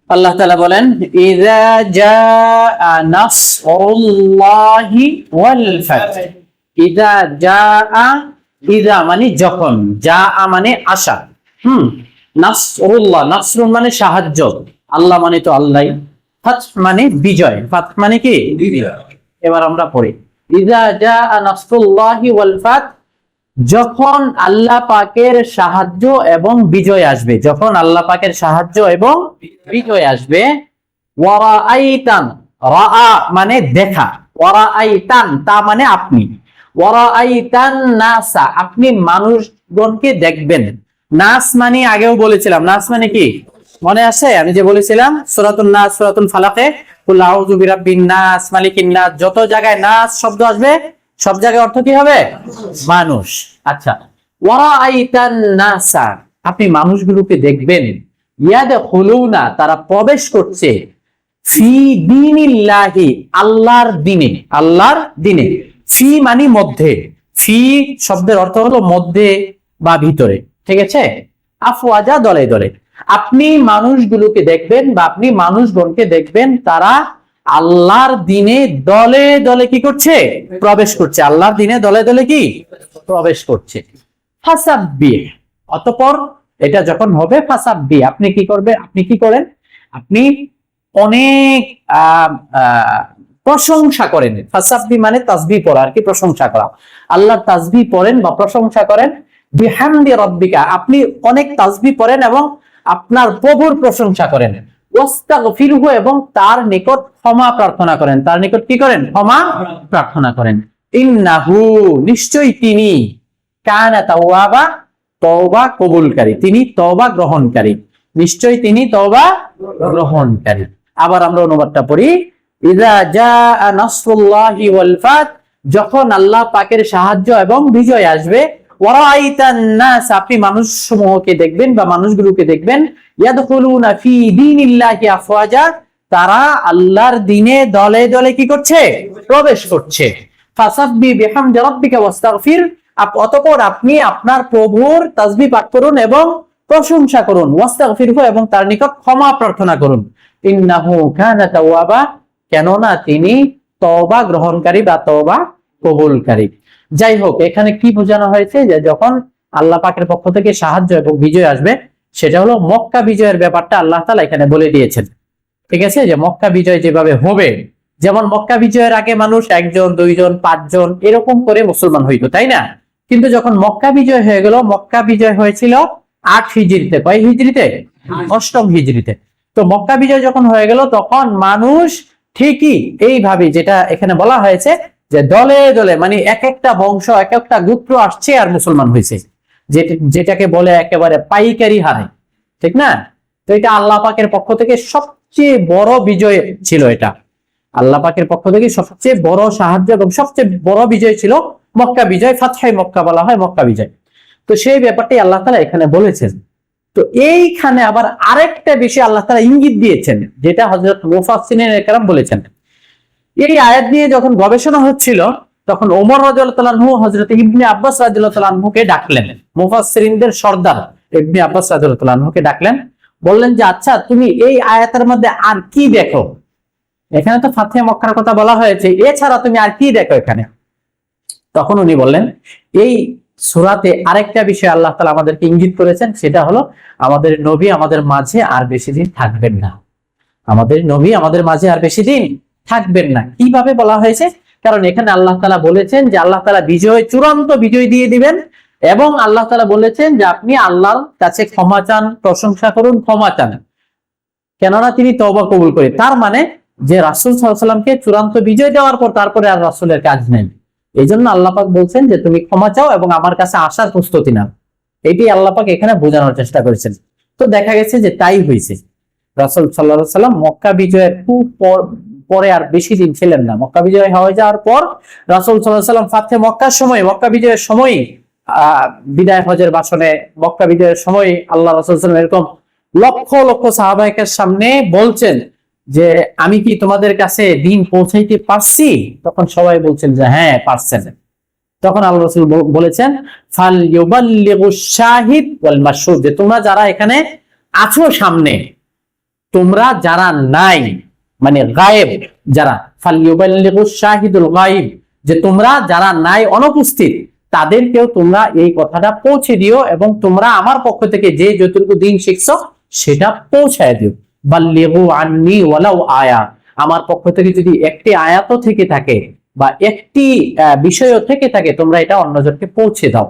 আল্লাহ তাআলা বলেন ইযা জাআ নাসরুল্লাহি ওয়াল ফাত। ইযা জাআ, ইযা মানে যখন, জাআ মানে আসা। নাসরুল্লাহ, নাসরুন মানে সাহায্য, আল্লাহ মানে তো আল্লাহই, ফাত মানে বিজয়, ফাত মানে কি বিজয়। এবার আমরা পড়ি ইযা জাআ নাসরুল্লাহি ওয়াল ফাত, যখন আল্লাহ পাকের সাহায্য এবং বিজয় আসবে, যখন আল্লাহ পাকের সাহায্য এবং বিজয় আসবে। ওয়ারাআইতান, রাআ মানে দেখা, ওয়ারাআইতান তা মানে আপনি, ওয়ারাআইতান নাসা আপনি মানুষগণকে দেখবেন। নাস মানে আগেও বলেছিলাম, নাস মানে কি মনে আছে? আমি যে বলেছিলাম সূরাতুন নাস, সূরাতুল ফালাকে, কুল আউযু বিরাব্বিন নাস, মালিকিন নাস, যত জায়গায় নাস শব্দ আসবে সব জায়গায় অর্থ কি হবে? মানুষ। আচ্ছা, ওয়ারাআইতান নাসা আপনি মানুষগুলোকে দেখবেন, ইয়াদখুলুনা তারা প্রবেশ করছে, ফি দীনিল্লাহি আল্লাহর দিনে, আল্লাহর দিনে। ফি মানে মধ্যে, ফি শব্দের অর্থ হলো মধ্যে বা ভিতরে, ঠিক আছে? আফওয়াজা দলে দলে আপনি মানুষগুলোকে দেখবেন বা আপনি মানুষগণকে দেখবেন, তারা আল্লাহর দিনে দলে দলে কি করছে? প্রবেশ করছে। আল্লাহর দিনে দলে দলে কি প্রবেশ করছে। ফাসাব্বিহ, অতঃপর এটা যখন হবে ফাসাব্বিহ, আপনি কি করবে? আপনি কি করেন? আপনি অনেক প্রশংসা করেন। ফাসাব্বিহ মানে তাসবিহ পড়া আর কি, প্রশংসা করা। আল্লাহর তাসবিহ পড়েন বা প্রশংসা করেন। বিহামদি রাব্বিকা, আপনি অনেক তাসবিহ পড়েন এবং আপনার প্রভুর প্রশংসা করেন। ওয়াস্তাগফিরহু, এবং তার নিকট ক্ষমা প্রার্থনা করেন। তার নিকট কি করেন? ক্ষমা প্রার্থনা করেন। ইন্নাহু, নিশ্চয়ই তিনি, কানা তাওয়াবা, তওবা কবুলকারী, তিনি তওবা গ্রহণকারী, নিশ্চয়ই তিনি তওবা গ্রহণকারী। আবার আমরা অনুবাদটা পড়ি, ইযা জাআ নাসরুল্লাহি ওয়াল ফাত, যখন আল্লাহ পাকের সাহায্য এবং বিজয় আসবে। ওয়ারাআইতান নাস, আপনি মানুষসমূহকে দেখবেন বা মানুষগুলোকে দেখবেন। ইয়াদখুলুনা ফি দীনিল্লাহি আফওয়াজা, তারা আল্লাহর দিনে দলে দলে কি করছে? প্রবেশ করছে। ফাসাব্বিহ বিহামদি রাব্বিকা ওয়াস্তাগফির, অতঃপর আপনি আপনার প্রভুর তাসবিহ পাঠ করুন এবং প্রশংসা করুন। ওয়াস্তাগফিরহু, এবং তার নিকট ক্ষমা প্রার্থনা করুন। ইন্নাহু কানা তাওয়াবা, কেননা তিনি তওবা গ্রহণকারী বা তওবা কবুলকারী। যাই হোক, এখানে কি বোঝানো হয়েছে? যে যখন আল্লাহ পাকের পক্ষ থেকে সাহায্য এবং বিজয় আসবে, সেটা হলো মক্কা বিজয়ের ব্যাপারটা আল্লাহ তাআলা এখানে বলে দিয়েছেন। ঠিক আছে? যে মক্কা বিজয় যেভাবে হবে, যেমন মক্কা বিজয়ের আগে মানুষ 1 জন 2 জন 5 জন এরকম করে মুসলমান হইতো, তাই না? কিন্তু যখন মক্কা বিজয় হয়ে গেল, মক্কা বিজয় হয়েছিল 8 হিজরিতে। কয় হিজরিতে? 8ম হিজরিতে। তো মক্কা বিজয় যখন হয়ে গেল, তখন মানুষ ঠিকই এইভাবে, যেটা এখানে বলা হয়েছে যে দলে দলে, মানে এক একটা বংশ, এক একটা গোত্র আসছে আর মুসলমান হয়েছে, যেটাকে বলে একেবারে পাইকারি হারে, ঠিক না? তো এটা আল্লাহ পাকের পক্ষ থেকে সবচেয়ে বড় বিজয় ছিল। এটা আল্লাহ পাকের পক্ষ থেকে সবচেয়ে বড় সাহায্য এবং সবচেয়ে বড় বিজয় ছিল মক্কা বিজয়। ফাতহে মক্কা বলা হয় মক্কা বিজয়। তো সেই ব্যাপারটাই আল্লাহ তাআলা এখানে বলেছেন। তো এইখানে আবার আরেকটা বিষয় আল্লাহ তাআলা ইঙ্গিত দিয়েছেন, যেটা হযরত মুফাসসিরিনে কেরাম বলেছেন। এই আয়াত নিয়ে যখন গবেষণা হচ্ছিল, তখন ওমর রাদিয়াল্লাহু তাআলা আনহু হযরত ইবনে আব্বাস রাদিয়াল্লাহু তাআলা আনহুকে ডাকলেন। মুফাসসিরিনদের সর্দার ইবনে আব্বাস রাদিয়াল্লাহু তাআলা আনহুকে ডাকলেন, বললেন যে আচ্ছা, তুমি এই আয়াতের মধ্যে আর কি দেখো? এখানে তো ফাতহে মক্কার কথা বলা হয়েছে, এছাড়া তুমি আর কি দেখো এখানে? তখন উনি বললেন, এই সূরাতে আরেকটা বিষয় আল্লাহ তাআলা আমাদেরকে ইঙ্গিত করেছেন, সেটা হলো আমাদের নবী আমাদের মাঝে আর বেশি দিন থাকবেন না। আমাদের নবী আমাদের মাঝে আর বেশি দিন থাকবেন না। কিভাবে বলা হয়েছে? কারণ এখানে আল্লাহ তাআলা বলেছেন যে আল্লাহ তাআলা বিজয়, চূড়ান্ত বিজয় দিয়ে দিবেন, এবং আল্লাহ তাআলা বলেছেন যে আপনি আল্লাহর কাছে ক্ষমা চান, প্রশংসা করুন, ক্ষমা চান, কেননা তিনি তওবা কবুল করেন। তার মানে যে রাসূল সাল্লাল্লাহু আলাইহি ওয়াসাল্লামকে চূড়ান্ত বিজয় দেওয়ার পর তারপরে আর রাসূলের কাজ নেই। এই জন্য আল্লাহ পাক বলছেন যে তুমি ক্ষমা চাও এবং আমার কাছে আসার প্রস্তুতি নাও। এটি আল্লাহ পাক এখানে বোঝানোর চেষ্টা করেছেন। তো দেখা গেছে যে তাই হয়েছে। রাসূল সাল্লাল্লাহু আলাইহি ওয়াসাল্লাম মক্কা বিজয়ের খুব পরে আর বেশি দিন ছিলেন না। মক্কা বিজয় হয়ে যাওয়ার পর রাসূল সাল্লাল্লাহু আলাইহি ওয়াসাল্লাম ফাতহে মক্কার সময়, মক্কা বিজয়ের সময়, বিদায় হজের ভাষণে মক্কা বিজয়ের সময় আল্লাহ রাসূল সাল্লাল্লাহু আলাইহি ওয়াসাল্লাম এরকম লক্ষ লক্ষ সাহাবায়ের সামনে বলছেন যে আমি কি তোমাদের কাছে দিন পৌঁছাইতে পারছি? তখন সবাই বলছেন যে হ্যাঁ পারছেন। তখন আল্লাহ রাসূল বলেছেন, ফাল ইউবাল্লিগুশ শাহিদ ওয়াল মাশহুদ, যে তোমরা যারা এখানে আছো সামনে, তোমরা যারা নাই, মানে গায়েব যারা, ফালইউবাল্লিগুশ শাহিদুল গায়ব, যে তোমরা যারা নাই, অনুপস্থিত, তাদেরকেও তোমরা এই কথাটা পৌঁছে দিও, এবং তোমরা আমার পক্ষ থেকে যে যতটুকু দিন শিখছো সেটা পৌঁছায় দিও। বাল্লিগু আন্নি ওয়ালাউ আয়া, আমার পক্ষ থেকে যদি একটি আয়াতও থেকে থাকে বা একটি বিষয়ও থেকে থাকে, তোমরা এটা অন্যজনকে পৌঁছে দাও।